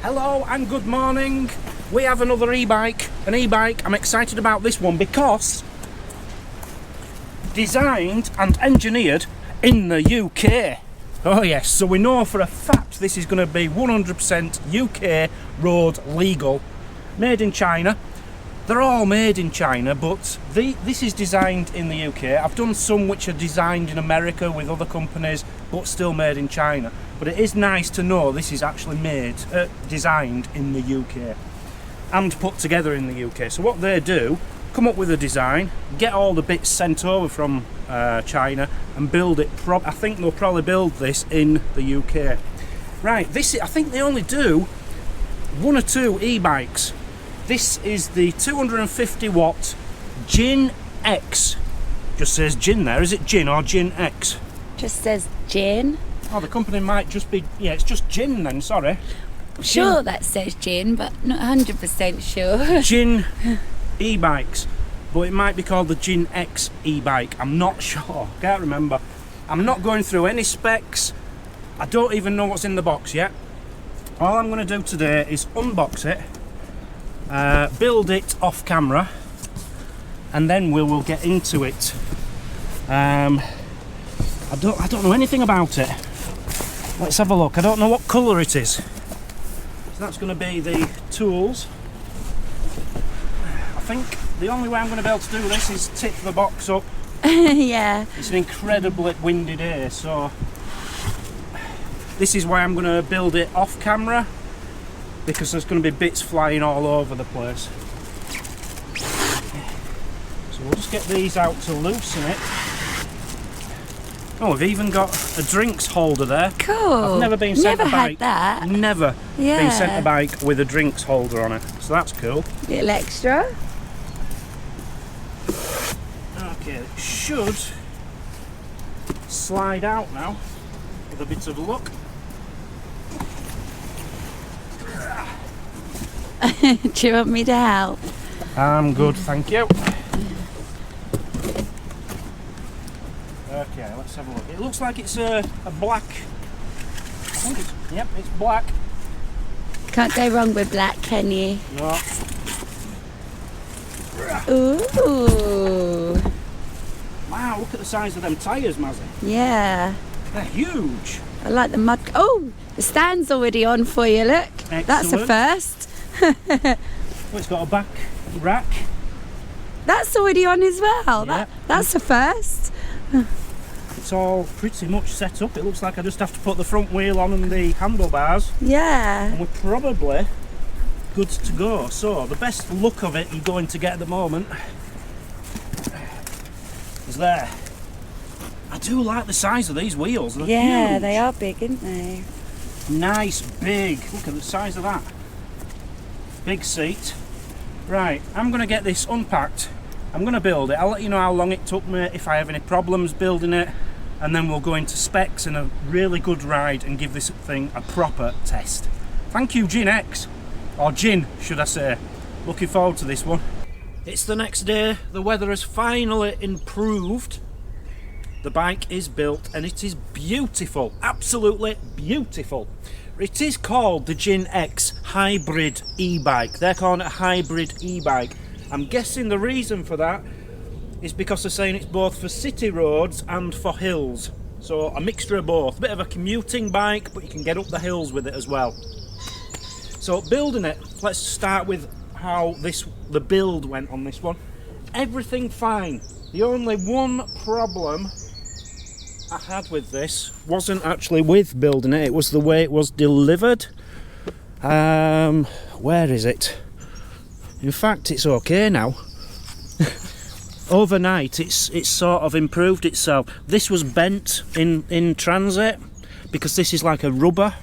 Hello and good morning. We have another e-bike, an e-bike. I'm excited about this one because designed and engineered in the UK. Oh yes, so we know for a fact this is going to be 100% UK road legal. Made in China. They're all made in China, but this is designed in the UK. I've done some which are designed in America with other companies, but still made in China. But it is nice to know this is actually designed in the UK and put together in the UK. So what they do, come up with a design, get all the bits sent over from China and build it. I think they'll probably build this in the UK. Right, I think they only do one or two e-bikes. This is the 250 watt Jin X. Just says Jin there. Is it Jin or Jin X? Just says Jin. Oh, the company might just be, yeah, it's just Jin then, sorry. Sure, Jin. that says Jin, but not 100% sure. Jin e-bikes, but it might be called the Jin X e-bike. I'm not sure, can't remember. I'm not going through any specs. I don't even know what's in the box yet. All I'm going to do today is unbox it, build it off camera, and then we will get into it. I don't know anything about it. Let's have a look. I don't know what colour it is. So that's going to be the tools. I think the only way I'm going to be able to do this is tip the box up. Yeah. It's an incredibly windy day, so this is why I'm going to build it off camera, because there's going to be bits flying all over the place. So we'll just get these out to loosen it. Oh, we've even got a drinks holder there. Cool. I've never been sent a bike. Had that. Never Yeah. been sent a bike with a drinks holder on it. So that's cool. Little extra. Okay, it should slide out now with a bit of luck. Do you want me to help? I'm good, thank you. Okay, let's have a look. It looks like it's a black. I think it's, yep, it's black. Can't go wrong with black, can you? No. Ooh. Wow, look at the size of them tyres, Mazzy. Yeah. They're huge. I like the mud. Oh, the stand's already on for you, look. Excellent. That's a first. Well, it's got a back rack. That's already on as well. Yeah. That's a first. It's all pretty much set up. It looks like I just have to put the front wheel on and the handlebars, Yeah. and we're probably good to go. So the best look of it you're going to get at the moment is there. I do like the size of these wheels. They're Yeah, huge. they are big, aren't they? Nice, big. Look at the size of that. Big seat. Right, I'm going to get this unpacked. I'm going to build it. I'll let you know how long it took me, if I have any problems building it, and then we'll go into specs and a really good ride and give this thing a proper test. Thank you, Jin X. Or Jin, should I say. Looking forward to this one. It's the next day. The weather has finally improved. The bike is built and it is beautiful. Absolutely beautiful. It is called the Jin X Hybrid e-bike. They're calling it a hybrid e-bike. I'm guessing the reason for that is because they're saying it's both for city roads and for hills. So a mixture of both. A bit of a commuting bike, but you can get up the hills with it as well. So building it, let's start with how the build went on this one. Everything fine. The only one problem I had with this wasn't actually with building it, it was the way it was delivered. Where is it? In fact, it's okay now. Overnight it's sort of improved itself. This was bent in transit because this is like a rubber,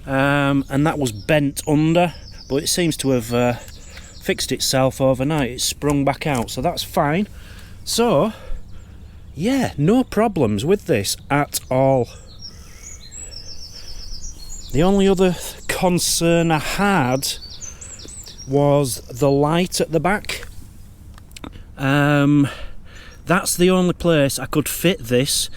and that was bent under, but it seems to have fixed itself overnight. It's sprung back out, so that's fine. So yeah, no problems with this at all. The only other concern I had was the light at the back. That's the only place I could fit this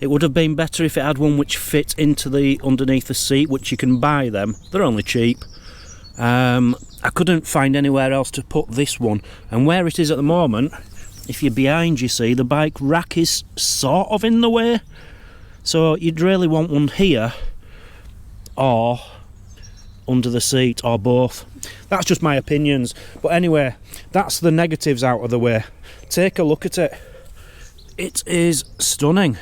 It would have been better if it had one which fit into the underneath the seat, which you can buy them. They're only cheap. I couldn't find anywhere else to put this one, and where it is at the moment, if you're behind, you see, the bike rack is sort of in the way, so you'd really want one here or under the seat, or both. That's just my opinions, but anyway, that's the negatives out of the way. Take a look at it. It is stunning.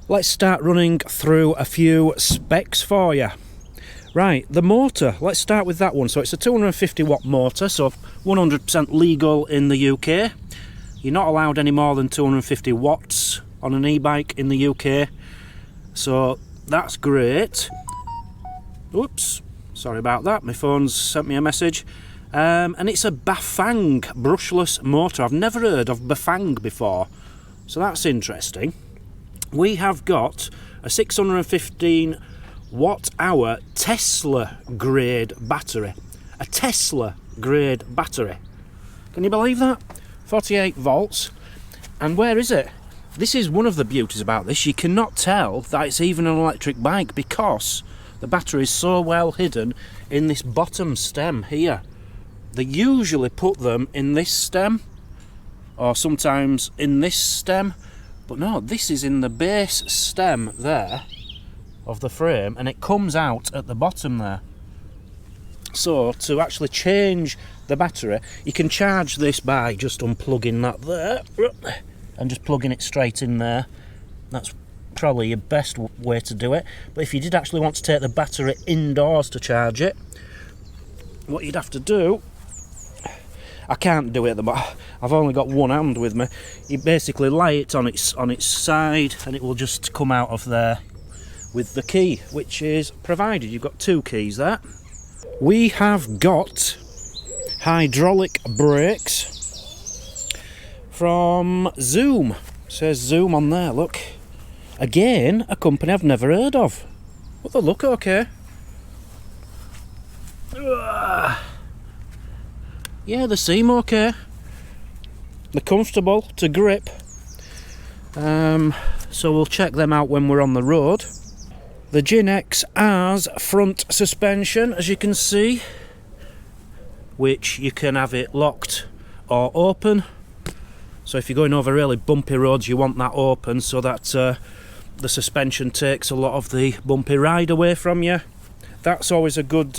Let's start running through a few specs for you. Right, the motor, let's start with that one. So it's a 250 watt motor, so 100% legal in the UK. You're not allowed any more than 250 watts on an e-bike in the UK, so that's great. Oops, sorry about that, my phone's sent me a message. And it's a Bafang brushless motor. I've never heard of Bafang before, so that's interesting. We have got a 615 watt hour Tesla grade battery. A Tesla grade battery. Can you believe that? 48 volts. And where is it? This is one of the beauties about this. You cannot tell that it's even an electric bike because the battery is so well hidden in this bottom stem here. They usually put them in this stem, or sometimes in this stem, but no, this is in the base stem there of the frame, and it comes out at the bottom there. So to actually change the battery, you can charge this by just unplugging that there and just plugging it straight in there. That's probably your best way to do it. But if you did actually want to take the battery indoors to charge it, what you'd have to do, I can't do it at the moment, I've only got one hand with me. You basically lay it on its side and it will just come out of there with the key, which is provided. You've got two keys there. We have got hydraulic brakes from Zoom. It says Zoom on there, look. Again, a company I've never heard of. But they look okay. Yeah, they seem okay. They're comfortable to grip. So we'll check them out when we're on the road. The Gin-X has front suspension, as you can see, which you can have it locked or open. So if you're going over really bumpy roads, you want that open so that the suspension takes a lot of the bumpy ride away from you. That's always a good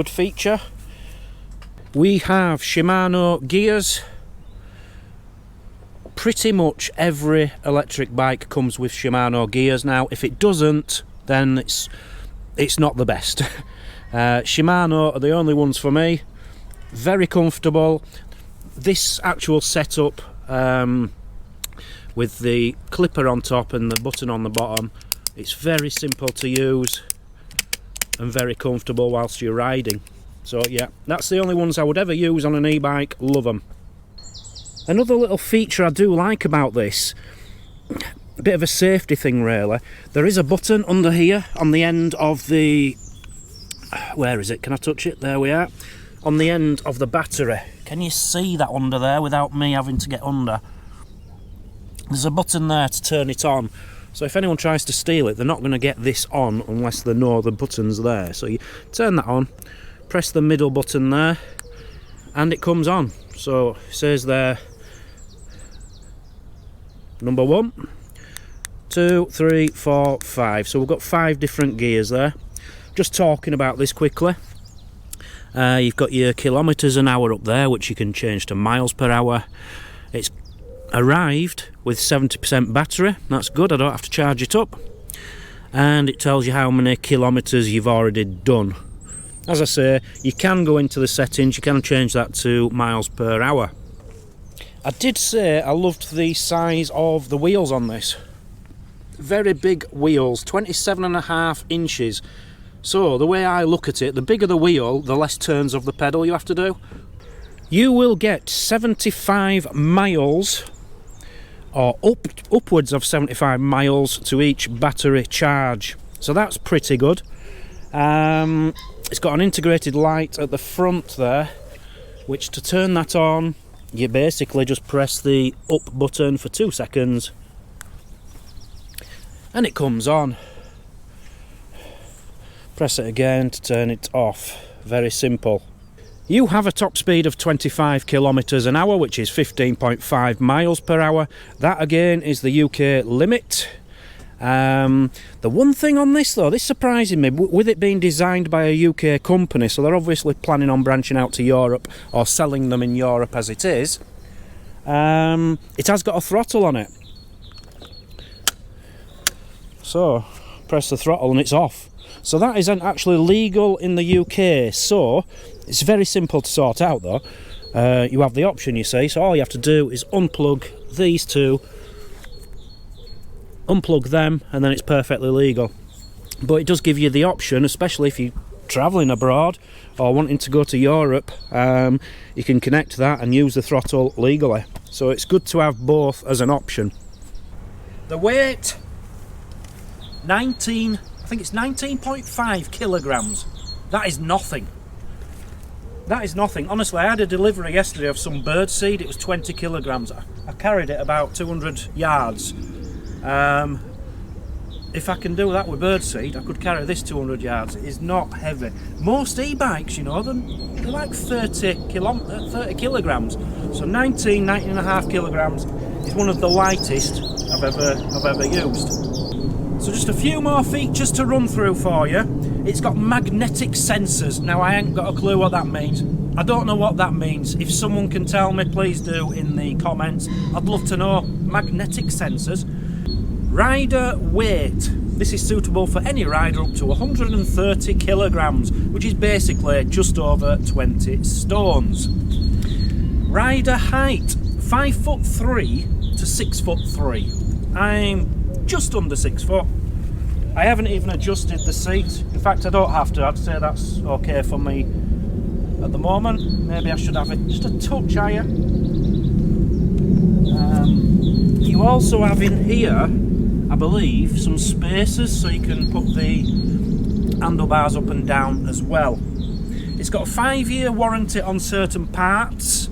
feature. We have Shimano gears. Pretty much every electric bike comes with Shimano gears now. If it doesn't, then it's not the best. Shimano are the only ones for me. Very comfortable. This actual setup with the clipper on top and the button on the bottom, it's very simple to use and very comfortable whilst you're riding. So yeah, that's the only ones I would ever use on an e-bike. Love them. Another little feature I do like about this, a bit of a safety thing really, there is a button under here on the end of the, where is it, can I touch it? There we are. On the end of the battery. Can you see that under there without me having to get under? There's a button there to turn it on. So if anyone tries to steal it, they're not going to get this on unless they know the button's there. So you turn that on, press the middle button there, and it comes on. So it says there, number 1, 2, 3, 4, 5. So we've got 5 different gears there. Just talking about this quickly. You've got your kilometres an hour up there, which you can change to miles per hour. It's arrived with 70% battery. That's good, I don't have to charge it up. And it tells you how many kilometres you've already done. As I say, you can go into the settings, you can change that to miles per hour. I did say I loved the size of the wheels on this. Very big wheels, 27.5 inches. So the way I look at it, the bigger the wheel, the less turns of the pedal you have to do. You will get 75 miles, or upwards of 75 miles to each battery charge. So that's pretty good. It's got an integrated light at the front there, which to turn that on, you basically just press the up button for 2 seconds and it comes on. Press it again to turn it off. Very simple. You have a top speed of 25 kilometers an hour, which is 15.5 miles per hour. That again is the UK limit. The one thing on this though, this surprising me, with it being designed by a UK company, so they're obviously planning on branching out to Europe or selling them in Europe as it is, it has got a throttle on it. So press the throttle and it's off. So that isn't actually legal in the UK, so it's very simple to sort out though. You have the option, you see, so all you have to do is unplug these two, unplug them, and then it's perfectly legal. But it does give you the option, especially if you're travelling abroad or wanting to go to Europe, you can connect that and use the throttle legally. So it's good to have both as an option. The weight, I think it's 19.5 kilograms. That is nothing. That is nothing. Honestly, I had a delivery yesterday of some birdseed. It was 20 kilograms. I carried it about 200 yards. If I can do that with birdseed, I could carry this 200 yards. It is not heavy. Most e-bikes, you know, they're like 30 kilograms. So 19.5 kilograms is one of the lightest I've ever used. So just a few more features to run through for you. It's got magnetic sensors. Now I ain't got a clue what that means. I don't know what that means. If someone can tell me, please do in the comments. I'd love to know. Magnetic sensors. Rider weight. This is suitable for any rider up to 130 kilograms, which is basically just over 20 stones. Rider height, 5'3" to 6'3". I'm just under 6 foot. I haven't even adjusted the seat. In fact, I don't have to. I'd say that's okay for me at the moment. Maybe I should have it just a touch higher. You also have in here, I believe, some spacers so you can put the handlebars up and down as well. It's got a 5-year warranty on certain parts.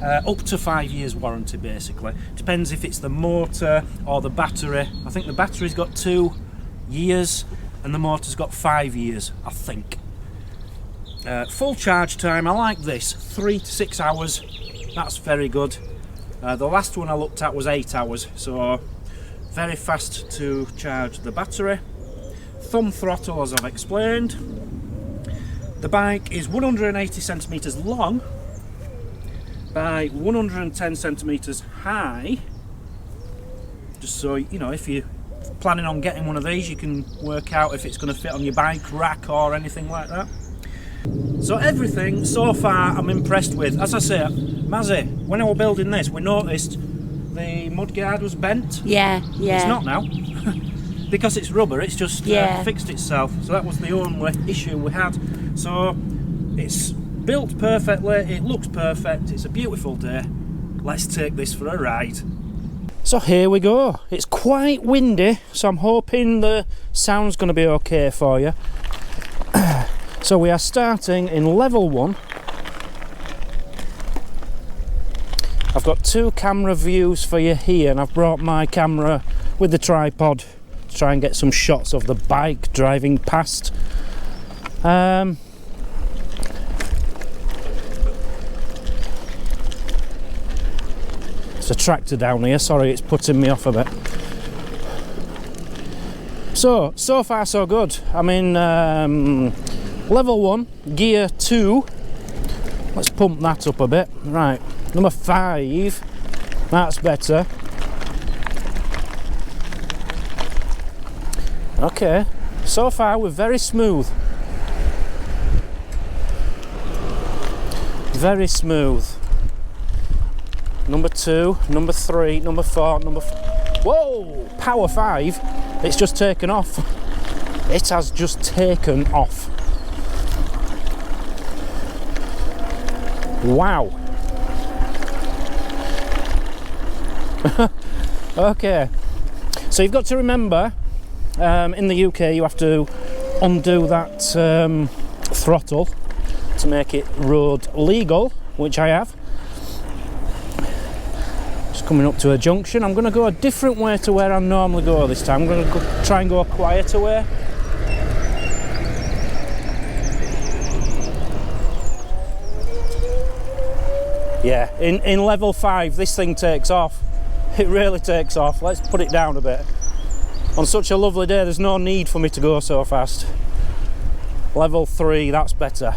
Up to 5 years warranty basically. Depends if it's the motor or the battery. I think the battery's got 2 years and the motor's got 5 years, I think. Full charge time, I like this, 3 to 6 hours. That's very good. The last one I looked at was 8 hours, so very fast to charge the battery. Thumb throttle, as I've explained. The bike is 180 centimeters long by 110 centimeters high, just so you know, if you're planning on getting one of these, you can work out if it's going to fit on your bike rack or anything like that. So everything so far I'm impressed with. As I say, Mazzy, when I was building this, we noticed the mudguard was bent. Yeah. It's not now. Because it's rubber, it's just fixed itself. So that was the only issue we had. So it's built perfectly, it looks perfect, it's a beautiful day. Let's take this for a ride. So here we go. It's quite windy, so I'm hoping the sound's going to be okay for you. So we are starting in level 1. I've got 2 camera views for you here, and I've brought my camera with the tripod to try and get some shots of the bike driving past. It's a tractor down here, sorry, it's putting me off a bit. So far so good. I'm in level 1, gear 2. Let's pump that up a bit. Right, number 5, that's better. Okay, so far we're very smooth. Very smooth. Number 2, number 3, number 4, number... Whoa! Power 5. It's just taken off. It has just taken off. Wow. Okay. So you've got to remember, in the UK you have to undo that throttle to make it road legal, which I have. Just coming up to a junction. I'm going to go a different way to where I normally go this time. I'm going to try and go a quieter way. Yeah, in level 5 this thing takes off. It really takes off. Let's put it down a bit. On such a lovely day there's no need for me to go so fast. Level 3, that's better.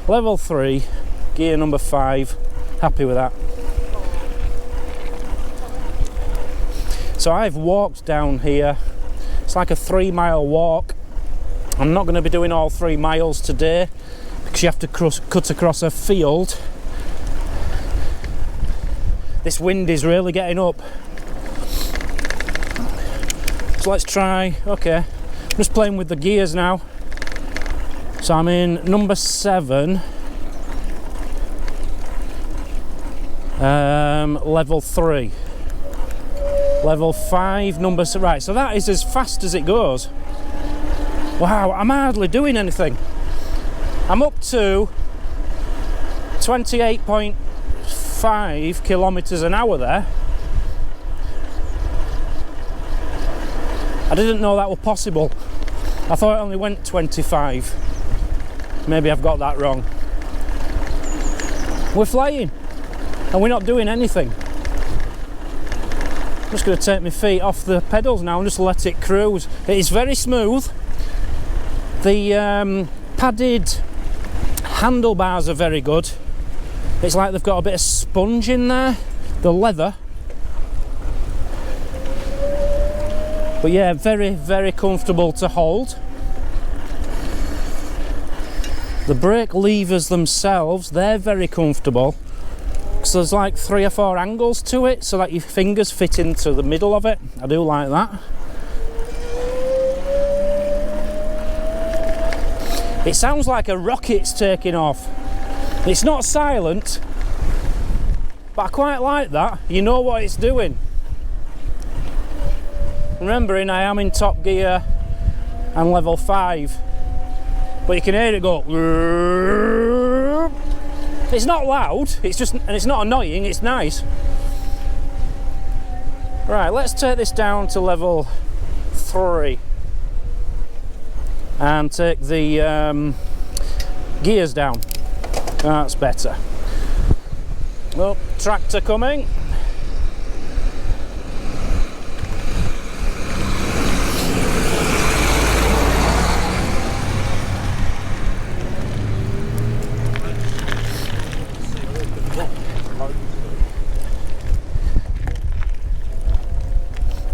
Level 3, gear number 5, happy with that. So I've walked down here. It's like a 3-mile walk. I'm not going to be doing all 3 miles today because you have to cut across a field. This wind is really getting up. So let's try, okay, I'm just playing with the gears now. So I'm in number 7, level 3. Level 5, number, right, so that is as fast as it goes. Wow, I'm hardly doing anything. I'm up to 28.5 kilometers an hour there. I didn't know that was possible. I thought it only went 25. Maybe I've got that wrong. We're flying and we're not doing anything. I'm just going to take my feet off the pedals now and just let it cruise. It is very smooth. The padded handlebars are very good. It's like they've got a bit of sponge in there, the leather. But yeah, very, very comfortable to hold. The brake levers themselves, they're very comfortable. So there's like 3 or 4 angles to it so that your fingers fit into the middle of it. I do like that. It sounds like a rocket's taking off. It's not silent, but I quite like that. You know what it's doing. Remembering I am in top gear and level 5, but you can hear it go. It's not loud, it's just, and it's not annoying, it's nice. Right, let's take this down to level 3 and take the gears down. That's better. Oh, tractor coming.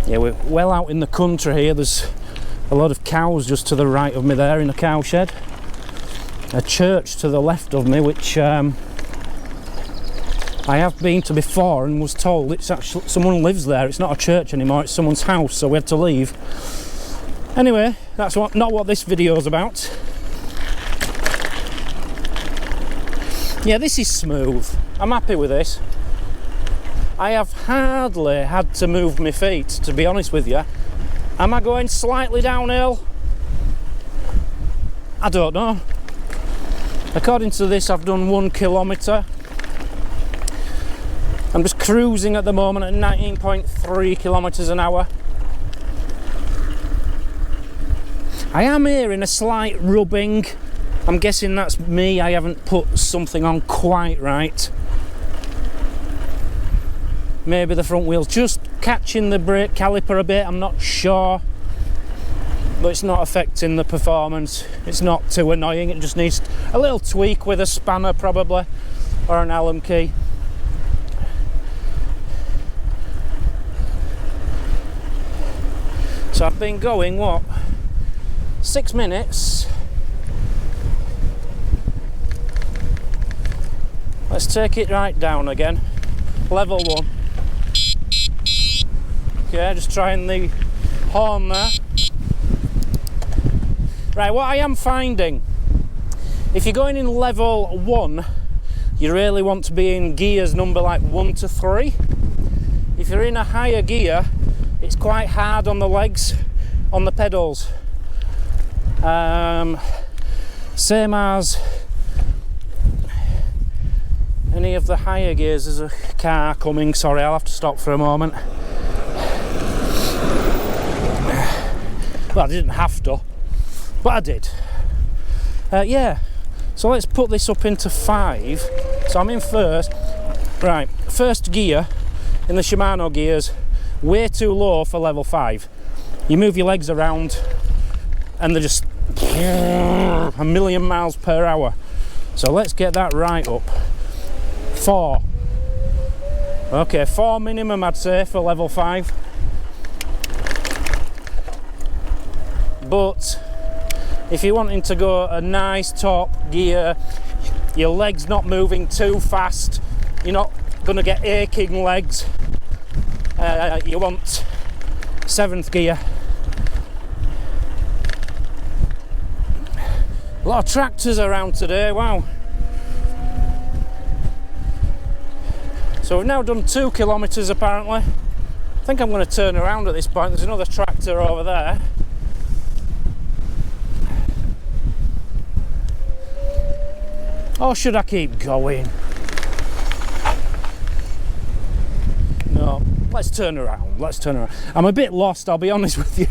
Yeah, we're well out in the country here. There's a lot of cows just to the right of me there in a cow shed. A church to the left of me, which I have been to before and was told it's actually someone lives there. It's not a church anymore, it's someone's house, so we had to leave. Anyway, that's not what this video is about. Yeah, this is smooth. I'm happy with this. I have hardly had to move my feet, to be honest with you. Am I going slightly downhill? I don't know. According to this, I've done 1 kilometre. I'm just cruising at the moment at 19.3 kilometres an hour. I am hearing a slight rubbing. I'm guessing that's me. I haven't put something on quite right. Maybe the front wheel's just catching the brake caliper a bit, I'm not sure. But it's not affecting the performance. It's not too annoying, it just needs a little tweak with a spanner probably, or an Allen key. So I've been going, what, 6 minutes. Let's take it right down again. Level 1. Okay, just trying the horn there. Right, what I am finding, if you're going in level 1, you really want to be in gears number like 1 to 3. If you're in a higher gear, it's quite hard on the legs, on the pedals. Same as any of the higher gears. There's a car coming, sorry, I'll have to stop for a moment. Well, I didn't have to, but I did. Yeah, so let's put this up into 5. So I'm in first. Right, first gear in the Shimano gears, way too low for level 5. You move your legs around and they're just a million miles per hour. So let's get that right up. 4. Okay, 4 minimum I'd say for level 5. But if you're wanting to go a nice top gear, your legs not moving too fast, you're not going to get aching legs, you want 7th gear. A lot of tractors around today, wow. So we've now done 2 kilometres apparently. I think I'm going to turn around at this point. There's another tractor over there. Or should I keep going? No, let's turn around, let's turn around. I'm a bit lost, I'll be honest with you.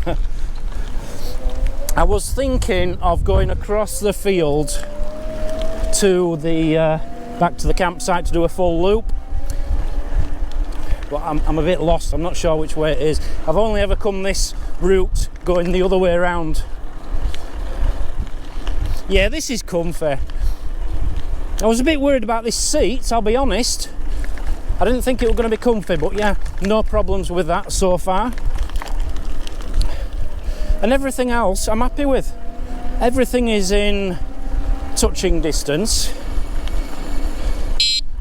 I was thinking of going across the field to the back to the campsite to do a full loop, but I'm a bit lost. I'm not sure which way it is. I've only ever come this route going the other way around. Yeah, this is comfy. I was a bit worried about this seat, I'll be honest. I didn't think it was going to be comfy, but yeah, no problems with that so far. And everything else I'm happy with. Everything is in touching distance.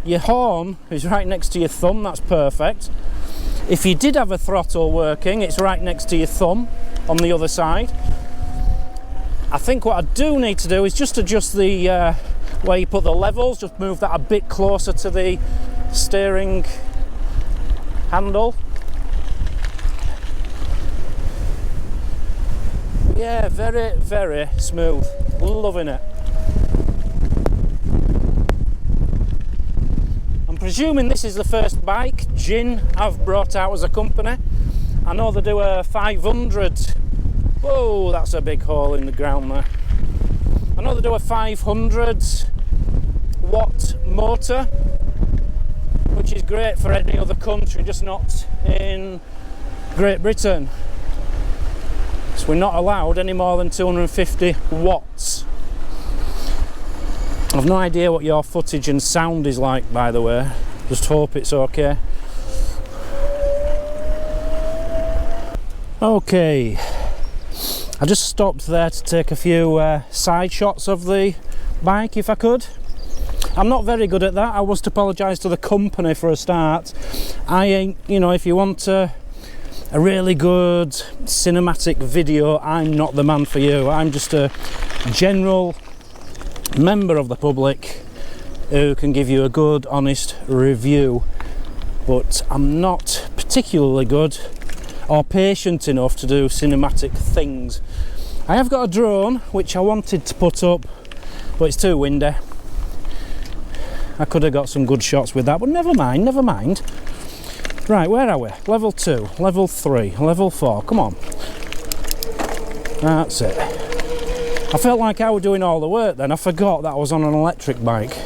Your horn is right next to your thumb, that's perfect. If you did have a throttle working, it's right next to your thumb on the other side. I think what I do need to do is just adjust the where you put the levels, just move that a bit closer to the steering handle. Yeah, very, very smooth. Loving it. I'm presuming this is the first bike Jin have brought out as a company. I know they do a 500. Whoa, that's a big hole in the ground there. I know they do a 500 watt motor, which is great for any other country, just not in Great Britain. So we're not allowed any more than 250 watts. I've no idea what your footage and sound is like, by the way. Just hope it's okay. Okay, I just stopped there to take a few side shots of the bike if I could. I'm not very good at that. I must apologise to the company for a start. I ain't, you know, if you want a really good cinematic video, I'm not the man for you. I'm just a general member of the public who can give you a good, honest review. But I'm not particularly good or patient enough to do cinematic things. I have got a drone which I wanted to put up, but it's too windy. I could have got some good shots with that, but never mind, never mind. Right, where are we? Level 2, level 3, level 4, come on. That's it. I felt like I was doing all the work then. I forgot that I was on an electric bike.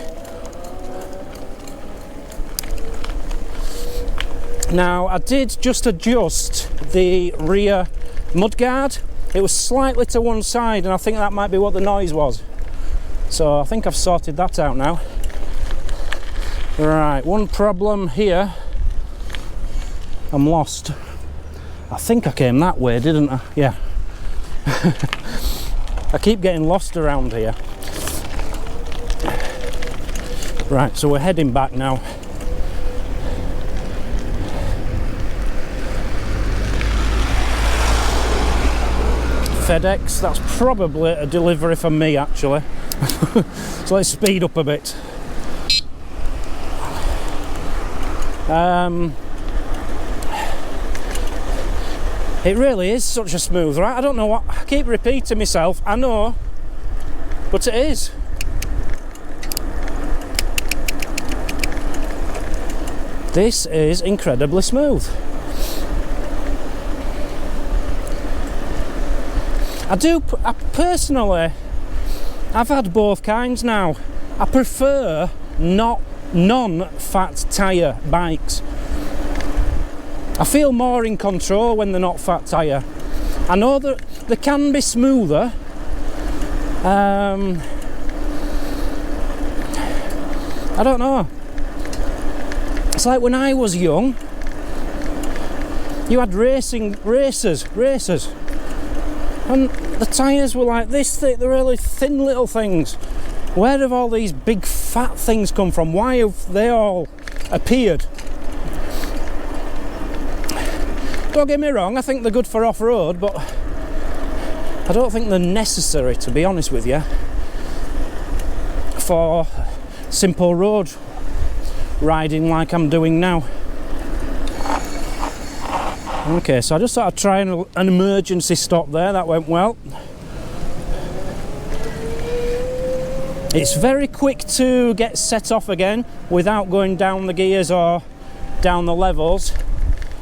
Now, I did just adjust the rear mudguard. It was slightly to one side, and I think that might be what the noise was. So I think I've sorted that out now. Right, one problem here. I'm lost. I think I came that way, didn't I? Yeah. I keep getting lost around here. Right, so we're heading back now. FedEx, that's probably a delivery for me actually. So let's speed up a bit. It really is such a smooth ride. I don't know what, I keep repeating myself, I know, but it is. This is incredibly smooth. I personally, I've had both kinds now. I prefer non-fat tyre bikes. I feel more in control when they're not fat tyre. I know that they can be smoother. I don't know. It's like when I was young, you had racers, and the tyres were like this thick, they're really thin little things. Where have all these big fat things come from? Why have they all appeared? Don't get me wrong, I think they're good for off-road, but I don't think they're necessary, to be honest with you, for simple road riding like I'm doing now. Okay, so I just thought I'd try an emergency stop there. That went well. It's very quick to get set off again without going down the gears or down the levels.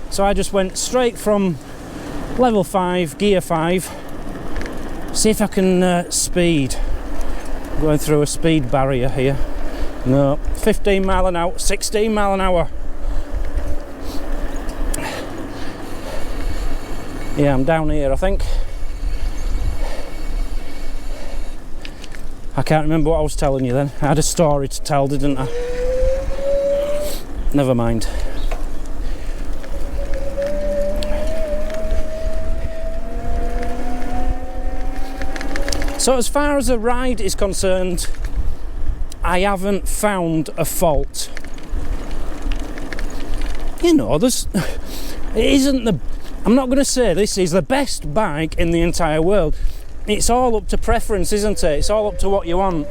So I just went straight from level 5, gear 5. See if I can speed. Going through a speed barrier here. No, 15 mile an hour, 16 mile an hour. Yeah, I'm down here, I think. I can't remember what I was telling you then. I had a story to tell, didn't I? Never mind. So as far as the ride is concerned, I haven't found a fault. You know, it isn't the... I'm not going to say this is the best bike in the entire world. It's all up to preference, isn't it? It's all up to what you want.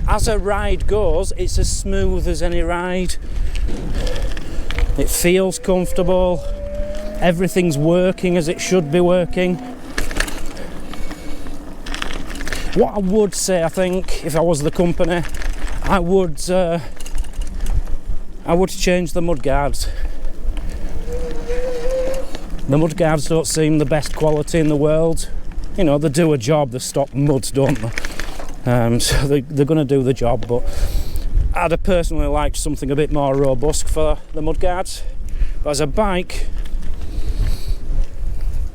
As a ride goes, it's as smooth as any ride. It feels comfortable. Everything's working as it should be working. What I would say, I think, if I was the company, I would change the mudguards. The mudguards don't seem the best quality in the world. You know, they do a job, they stop mud, don't they? So they're going to do the job, but I'd have personally liked something a bit more robust for the mudguards. But as a bike,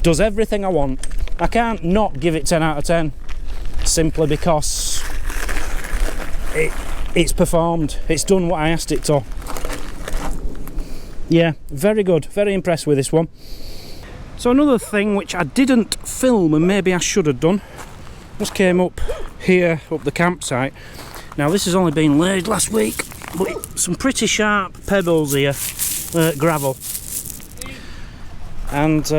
does everything I want. I can't not give it 10 out of 10, simply because it's performed. It's done what I asked it to. Yeah, very good, very impressed with this one. So another thing which I didn't film, and maybe I should have done, just came up here, up the campsite. Now this has only been laid last week, but some pretty sharp pebbles here, gravel. And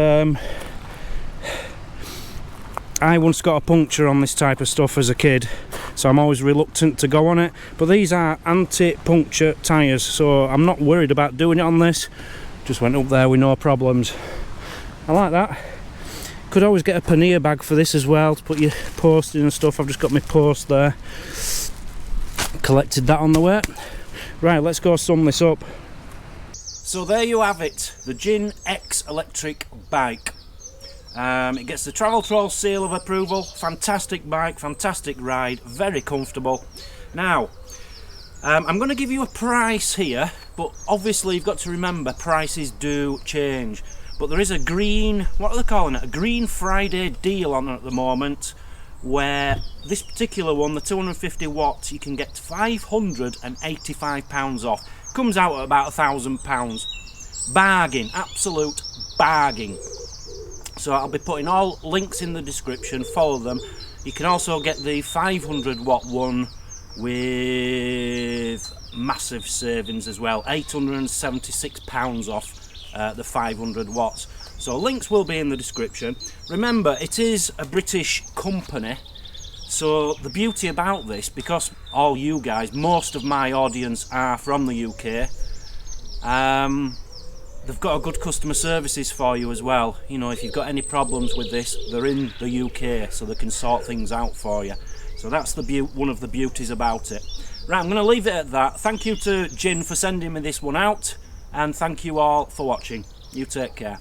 I once got a puncture on this type of stuff as a kid, so I'm always reluctant to go on it. But these are anti-puncture tyres, so I'm not worried about doing it on this. Just went up there with no problems. I like that. Could always get a pannier bag for this as well, to put your post in and stuff. I've just got my post there. Collected that on the way. Right, let's go sum this up. So there you have it, the Gin X electric bike. It gets the Travel Troll seal of approval. Fantastic bike, fantastic ride, very comfortable. Now, I'm going to give you a price here, but obviously you've got to remember prices do change. But there is a green, what are they calling it? A Green Friday deal on at the moment, where this particular one, the 250 watts, you can get £585 off. Comes out at about £1,000. Bargain, absolute bargain. So I'll be putting all links in the description, follow them. You can also get the 500 watt one with massive savings as well, £876 off the 500 watts. So links will be in the description. Remember, it is a British company, so the beauty about this, because all you guys, most of my audience are from the UK, they've got a good customer services for you as well. You know, if you've got any problems with this, they're in the UK, so they can sort things out for you. So that's the one of the beauties about it. Right, I'm going to leave it at that. Thank you to Jin for sending me this one out, and thank you all for watching. You take care.